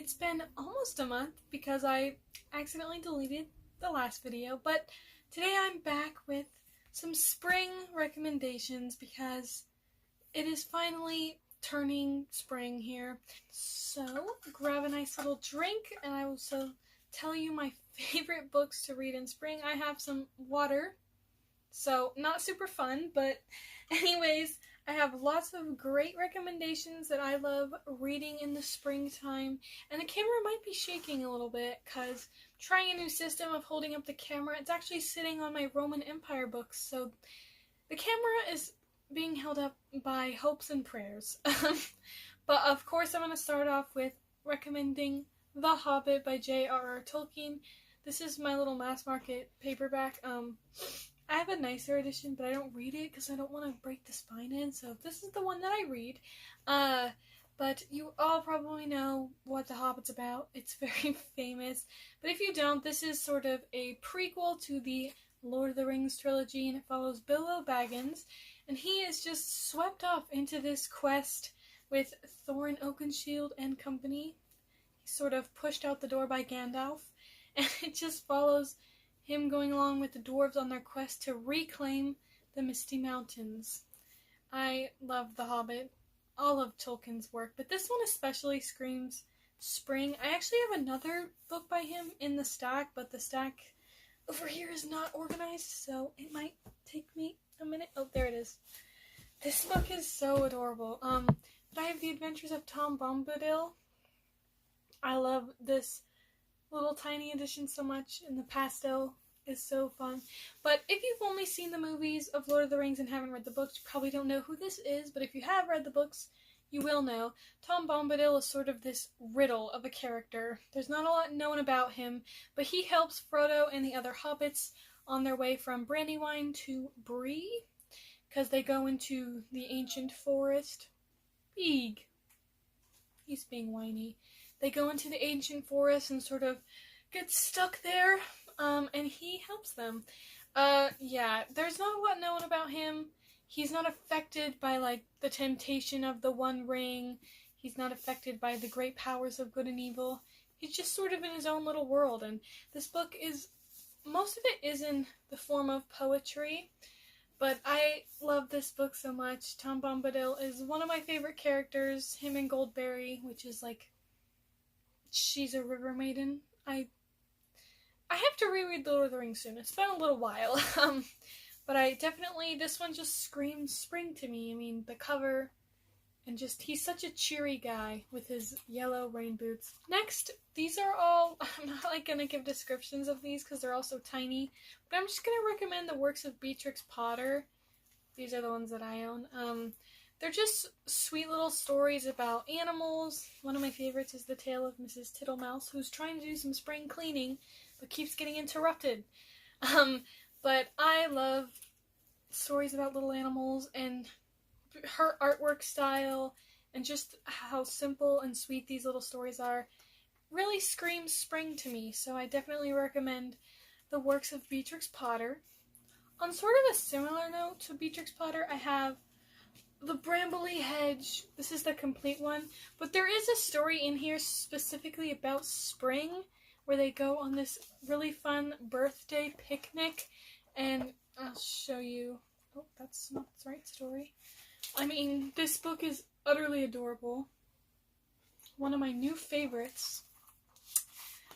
it's been almost a month because I accidentally deleted the last video, but today I'm back with some spring recommendations because it is finally turning spring here. So grab a nice little drink and I will also tell you my favorite books to read in spring. I have some water, so not super fun, but anyways, I have lots of great recommendations that I love reading in the springtime. And the camera might be shaking a little bit because trying a new system of holding up the camera. It's actually sitting on my Roman Empire books, so the camera is being held up by hopes and prayers. But of course I'm going to start off with recommending The Hobbit by J.R.R. Tolkien. This is my little mass market paperback. I have a nicer edition, but I don't read it because I don't want to break the spine in, so this is the one that I read. But you all probably know what The Hobbit's about. It's very famous. But if you don't, this is sort of a prequel to the Lord of the Rings trilogy, and it follows Bilbo Baggins, and he is just swept off into this quest with Thorin Oakenshield and company. He's sort of pushed out the door by Gandalf, and it just follows him going along with the dwarves on their quest to reclaim the Misty Mountains. I love The Hobbit, all of Tolkien's work, but this one especially screams spring. I actually have another book by him in the stack, but the stack over here is not organized, so it might take me a minute. Oh, there it is. This book is so adorable. But I have The Adventures of Tom Bombadil. I love this little tiny edition so much, and the pastel is so fun. But if you've only seen the movies of Lord of the Rings and haven't read the books, you probably don't know who this is, but if you have read the books, you will know. Tom Bombadil is sort of this riddle of a character. There's not a lot known about him, but he helps Frodo and the other hobbits on their way from Brandywine to Bree, because they go into the ancient forest. He's being whiny. They go into the ancient forest and sort of get stuck there, and he helps them. Yeah, there's not a lot known about him. He's not affected by, like, the temptation of the One Ring. He's not affected by the great powers of good and evil. He's just sort of in his own little world, and this book is, most of it is in the form of poetry, but I love this book so much. Tom Bombadil is one of my favorite characters, him and Goldberry, which is like, she's a river maiden. I have to reread Lord of the Rings soon. It's been a little while. But I definitely, this one just screams spring to me. I mean, the cover, and just, he's such a cheery guy with his yellow rain boots. Next, these are all, I'm not like gonna give descriptions of these because they're all so tiny, but I'm just gonna recommend the works of Beatrix Potter. These are the ones that I own. They're just sweet little stories about animals. One of my favorites is The Tale of Mrs. Tittlemouse, who's trying to do some spring cleaning, but keeps getting interrupted. But I love stories about little animals, and her artwork style, and just how simple and sweet these little stories are, really screams spring to me, so I definitely recommend the works of Beatrix Potter. On sort of a similar note to Beatrix Potter, I have The Brambley Hedge. This is the complete one, but there is a story in here specifically about spring, where they go on this really fun birthday picnic, and I'll show you. Oh, that's not the right story. I mean, this book is utterly adorable. One of my new favorites.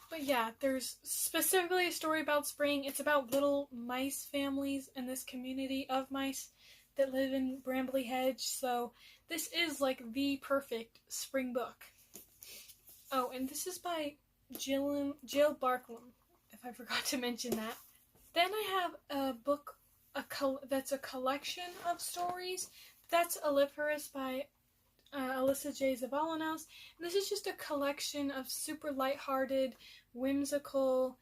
But yeah, there's specifically a story about spring. It's about little mice families in this community of mice that live in Brambley Hedge, so this is like the perfect spring book. Oh, and this is by Jill Barklam, if I forgot to mention that. Then I have a book that's a collection of stories. That's Aliferous by Alyssa J. Zavalanos. And this is just a collection of super lighthearted, whimsical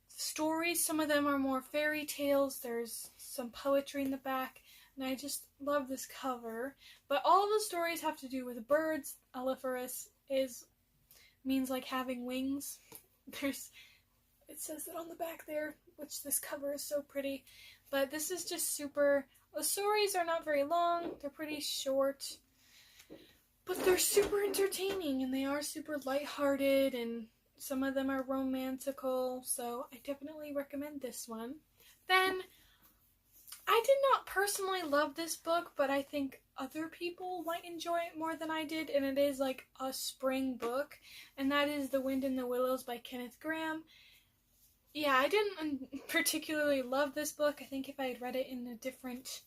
stories. Some of them are more fairy tales. There's some poetry in the back. And I just love this cover. But all of the stories have to do with birds. Aliferous means like having wings. It says it on the back there, which this cover is so pretty. But this is just super, the stories are not very long, they're pretty short. But they're super entertaining, and they are super lighthearted, and some of them are romantical, so I definitely recommend this one. Then, I did not personally love this book, but I think other people might enjoy it more than I did, and it is like a spring book, and that is The Wind in the Willows by Kenneth Grahame. Yeah, I didn't particularly love this book. I think if I had read it in a different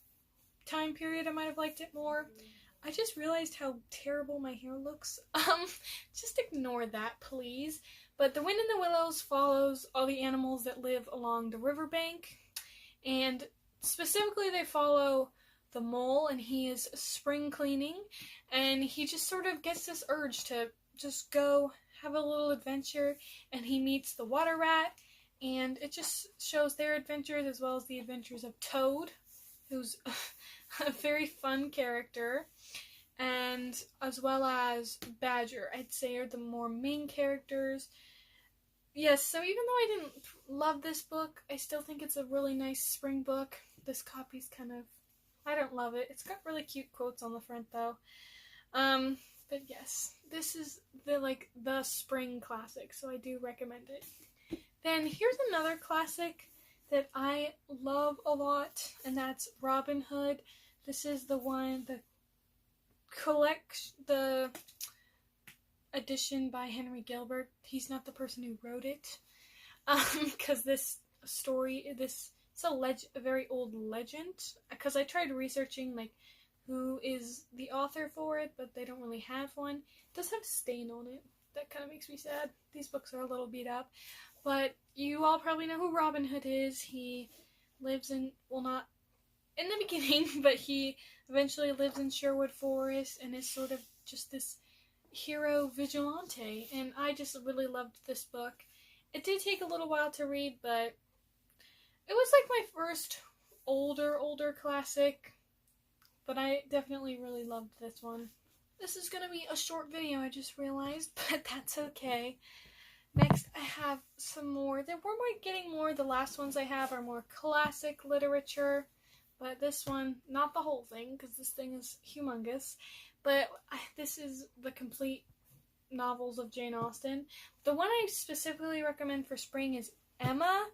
time period, I might have liked it more. I just realized how terrible my hair looks. Just ignore that, please. But The Wind in the Willows follows all the animals that live along the riverbank, and specifically they follow the mole, and he is spring cleaning, and he just sort of gets this urge to just go have a little adventure, and he meets the water rat, and it just shows their adventures as well as the adventures of Toad, who's a very fun character, and as well as Badger, I'd say, are the more main characters. Yes, so even though I didn't love this book, I still think it's a really nice spring book. This copy's kind of, I don't love it. It's got really cute quotes on the front though. But yes, this is the spring classic, so I do recommend it. Then here's another classic that I love a lot, and that's Robin Hood. This is the edition by Henry Gilbert. He's not the person who wrote it, because this story, it's a very old legend, because I tried researching like who is the author for it, but they don't really have one. It does have a stain on it. That kind of makes me sad. These books are a little beat up. But you all probably know who Robin Hood is. He lives in, well, not in the beginning, but he eventually lives in Sherwood Forest and is sort of just this hero vigilante. And I just really loved this book. It did take a little while to read, but it was like my first older classic. But I definitely really loved this one. This is going to be a short video, I just realized, but that's okay. Next, I have some more. Getting more. The last ones I have are more classic literature, but this one, not the whole thing, because this thing is humongous, but this is the complete novels of Jane Austen. The one I specifically recommend for spring is Emma,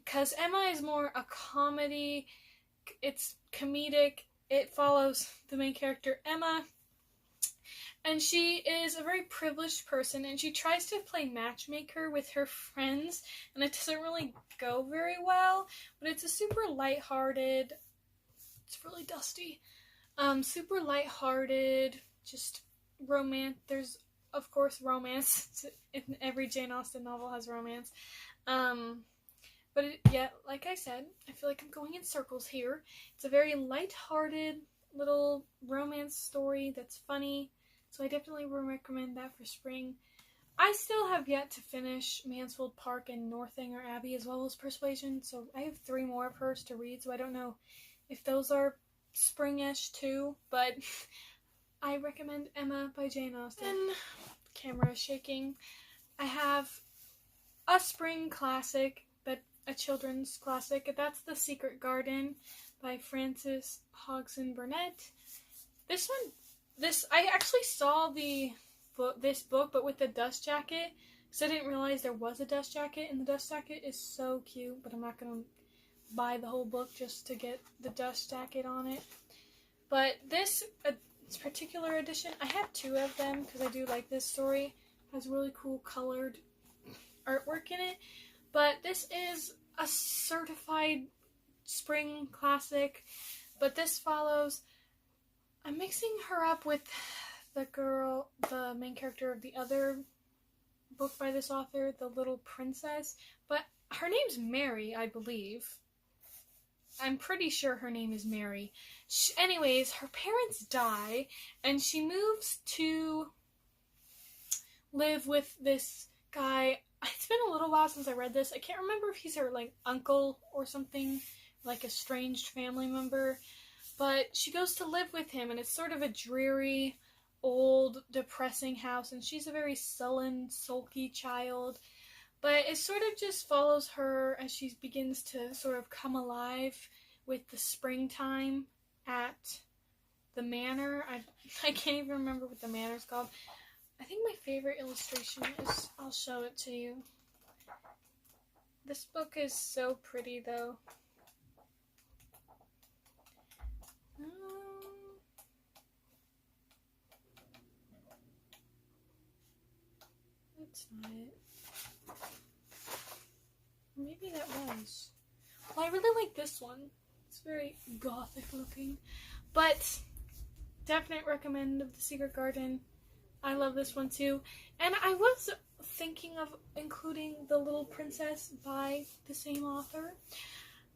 because Emma is more a comedy. It's comedic. It follows the main character, Emma, and she is a very privileged person, and she tries to play matchmaker with her friends, and it doesn't really go very well, but it's a super lighthearted, it's really dusty, super lighthearted, just romance. There's, of course, romance. In every Jane Austen novel has romance. But like I said, I feel like I'm going in circles here. It's a very lighthearted little romance story that's funny. So I definitely would recommend that for spring. I still have yet to finish Mansfield Park and Northanger Abbey as well as Persuasion, so I have 3 more of hers to read, so I don't know if those are spring-ish too, but I recommend Emma by Jane Austen. And camera is shaking. I have a spring classic, but a children's classic. That's The Secret Garden by Frances Hodgson Burnett. I actually saw this book, but with the dust jacket, because I didn't realize there was a dust jacket, and the dust jacket is so cute, but I'm not going to buy the whole book just to get the dust jacket on it. But this particular edition, I have 2 of them, because I do like this story. It has really cool colored artwork in it, but this is a certified spring classic, but this follows, I'm mixing her up with the main character of the other book by this author, The Little Princess, but her name's Mary, I believe. I'm pretty sure her name is Mary. Anyways, her parents die, and she moves to live with this guy. It's been a little while since I read this. I can't remember if he's her, uncle or something, like a estranged family member. But she goes to live with him, and it's sort of a dreary, old, depressing house, and she's a very sullen, sulky child. But it sort of just follows her as she begins to sort of come alive with the springtime at the manor. I can't even remember what the manor's called. I think my favorite illustration is, I'll show it to you. This book is so pretty though. That's not it. Maybe that was. Well, I really like this one. It's very gothic looking. But definite recommend of The Secret Garden. I love this one too. And I was thinking of including The Little Princess by the same author.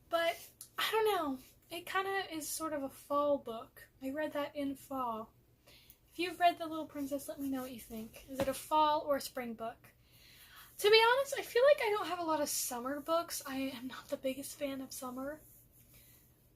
But I don't know. It kind of is sort of a fall book. I read that in fall. If you've read The Little Princess, let me know what you think. Is it a fall or a spring book? To be honest, I feel like I don't have a lot of summer books. I am not the biggest fan of summer.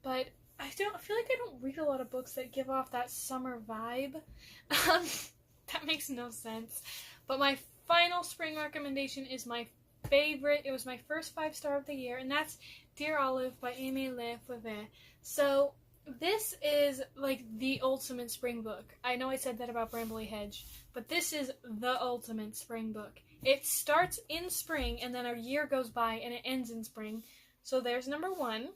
But I feel like I don't read a lot of books that give off that summer vibe. That makes no sense. But my final spring recommendation is my favorite. It was my first 5-star of the year, and that's Dear Olive by Aimée Leigh-Fauvet. So this is like the ultimate spring book. I know I said that about Brambley Hedge, but this is the ultimate spring book. It starts in spring, and then a year goes by, and it ends in spring. So there's number one.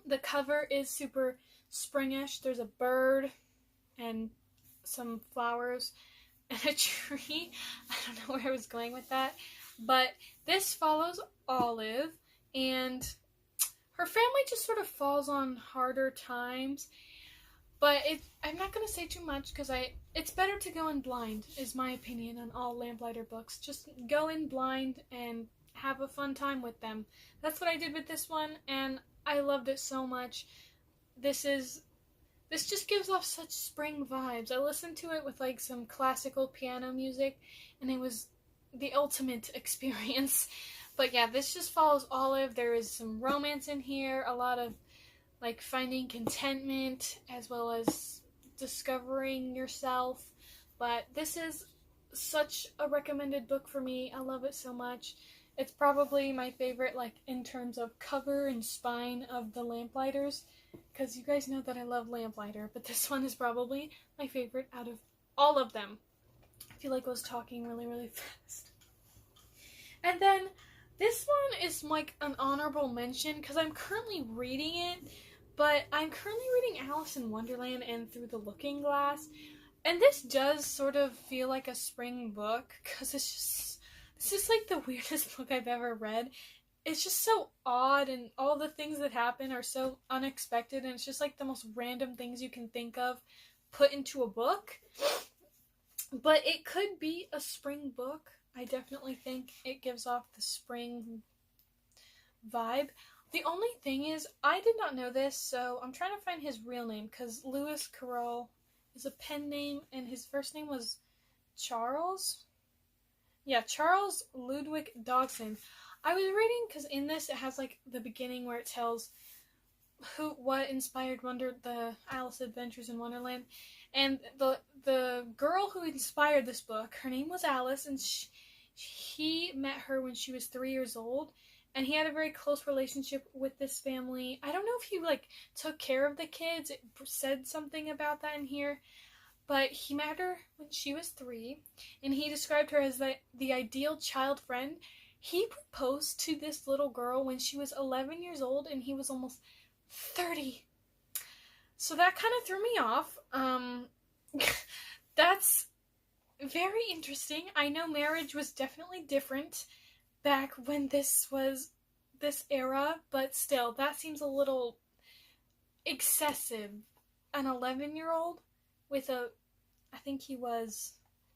The cover is super springish. There's a bird and some flowers and a tree. I don't know where I was going with that. But this follows Olive, and her family just sort of falls on harder times. But I'm not going to say too much because it's better to go in blind, is my opinion on all Lamplighter books. Just go in blind and have a fun time with them. That's what I did with this one, and I loved it so much. This just gives off such spring vibes. I listened to it with like some classical piano music, and it was the ultimate experience. But yeah, this just follows Olive. There is some romance in here, a lot of like finding contentment as well as discovering yourself. But this is such a recommended book for me. I love it so much. It's probably my favorite, like, in terms of cover and spine of the Lamplighters, because you guys know that I love Lamplighter, but this one is probably my favorite out of all of them. I feel like I was talking really, really fast. And then this one is like an honorable mention, because I'm currently reading it, but I'm currently reading Alice in Wonderland and Through the Looking Glass, and this does sort of feel like a spring book, because it's just like the weirdest book I've ever read. It's just so odd, and all the things that happen are so unexpected, and it's just like the most random things you can think of put into a book. But it could be a spring book. I definitely think it gives off the spring vibe. The only thing is, I did not know this, so I'm trying to find his real name, because Lewis Carroll is a pen name, and his first name was Charles? Yeah, Charles Ludwig Dodgson. I was reading, because in this it has like the beginning where it tells what inspired the Alice Adventures in Wonderland, and the girl who inspired this book, her name was Alice, and he met her when she was 3 years old, and he had a very close relationship with this family. I don't know if he like took care of the kids. It said something about that in here. But he met her when she was 3, and he described her as the ideal child friend. He proposed to this little girl when she was 11 years old, and he was almost 30. So that kind of threw me off. That's very interesting. I know marriage was definitely different back when this was this era, but still, that seems a little excessive. An 11-year-old with I think he was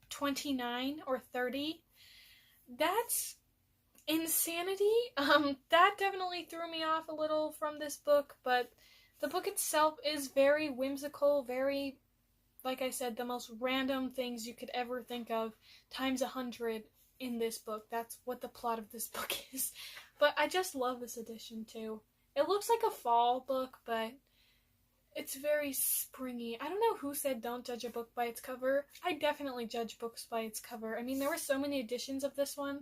29 or 30. That's insanity. That definitely threw me off a little from this book, but the book itself is very whimsical, very, like I said, the most random things you could ever think of, times 100 in this book. That's what the plot of this book is. But I just love this edition, too. It looks like a fall book, but it's very springy. I don't know who said don't judge a book by its cover. I definitely judge books by its cover. I mean, there were so many editions of this one,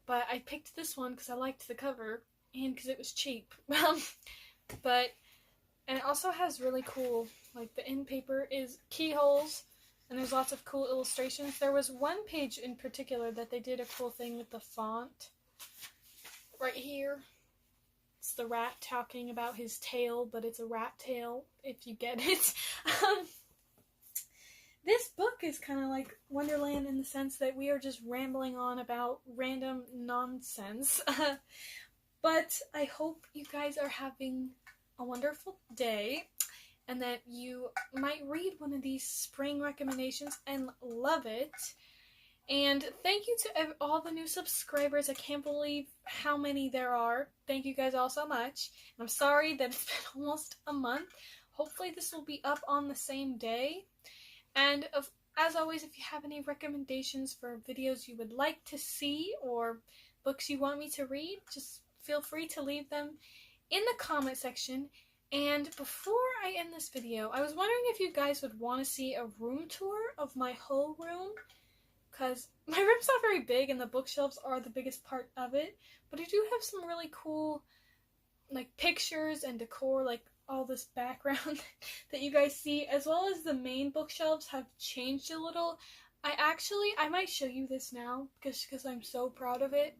but I picked this one because I liked the cover and because it was cheap. But And it also has really cool, like the end paper is keyholes, and there's lots of cool illustrations. There was one page in particular that they did a cool thing with the font. Right here, it's the rat talking about his tail, but it's a rat tail, if you get it. This book is kind of like Wonderland in the sense that we are just rambling on about random nonsense. But I hope you guys are having a wonderful day and that you might read one of these spring recommendations and love it. And thank you to all the new subscribers. I can't believe how many there are. Thank you guys all so much. I'm sorry that it's been almost a month. Hopefully this will be up on the same day. And as always, if you have any recommendations for videos you would like to see or books you want me to read, just feel free to leave them in the comment section. And before I end this video, I was wondering if you guys would want to see a room tour of my whole room, because my room's not very big and the bookshelves are the biggest part of it, but I do have some really cool like pictures and decor, like all this background that you guys see, as well as the main bookshelves have changed a little. I might show you this now because I'm so proud of it.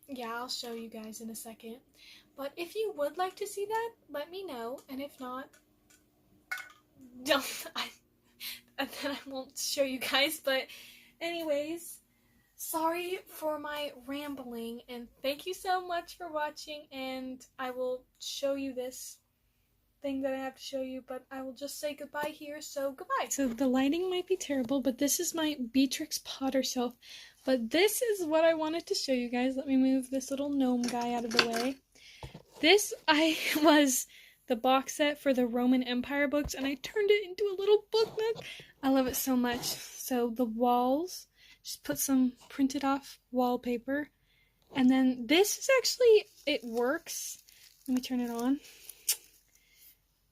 Yeah, I'll show you guys in a second. But if you would like to see that, let me know, and if not, then I won't show you guys. But anyways, sorry for my rambling, and thank you so much for watching, and I will show you this thing that I have to show you, but I will just say goodbye here, so goodbye. So the lighting might be terrible, but this is my Beatrix Potter shelf, but this is what I wanted to show you guys. Let me move this little gnome guy out of the way. This was the box set for the Roman Empire books, and I turned it into a little book nook. I love it so much. So the walls, just put some printed off wallpaper. And then this is actually, it works. Let me turn it on.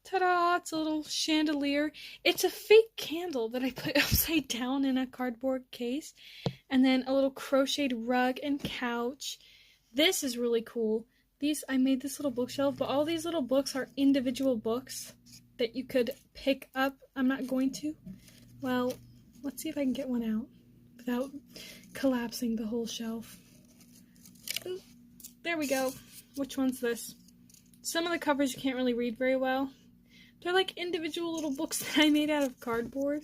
Ta-da! It's a little chandelier. It's a fake candle that I put upside down in a cardboard case. And then a little crocheted rug and couch. This is really cool. I made this little bookshelf, but all these little books are individual books that you could pick up. I'm not going to. Well, let's see if I can get one out without collapsing the whole shelf. Ooh, there we go. Which one's this? Some of the covers you can't really read very well. They're like individual little books that I made out of cardboard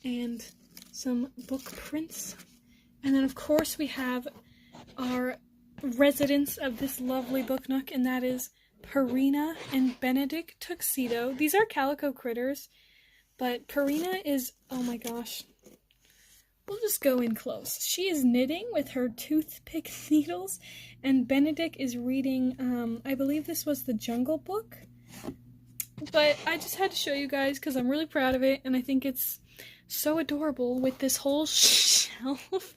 and some book prints. And then of course we have our residents of this lovely book nook, and that is Purina and Benedict Tuxedo. These are calico critters, but Purina is, oh my gosh, we'll just go in close. She is knitting with her toothpick needles, and Benedict is reading, I believe this was the Jungle Book, but I just had to show you guys because I'm really proud of it, and I think it's so adorable with this whole shelf.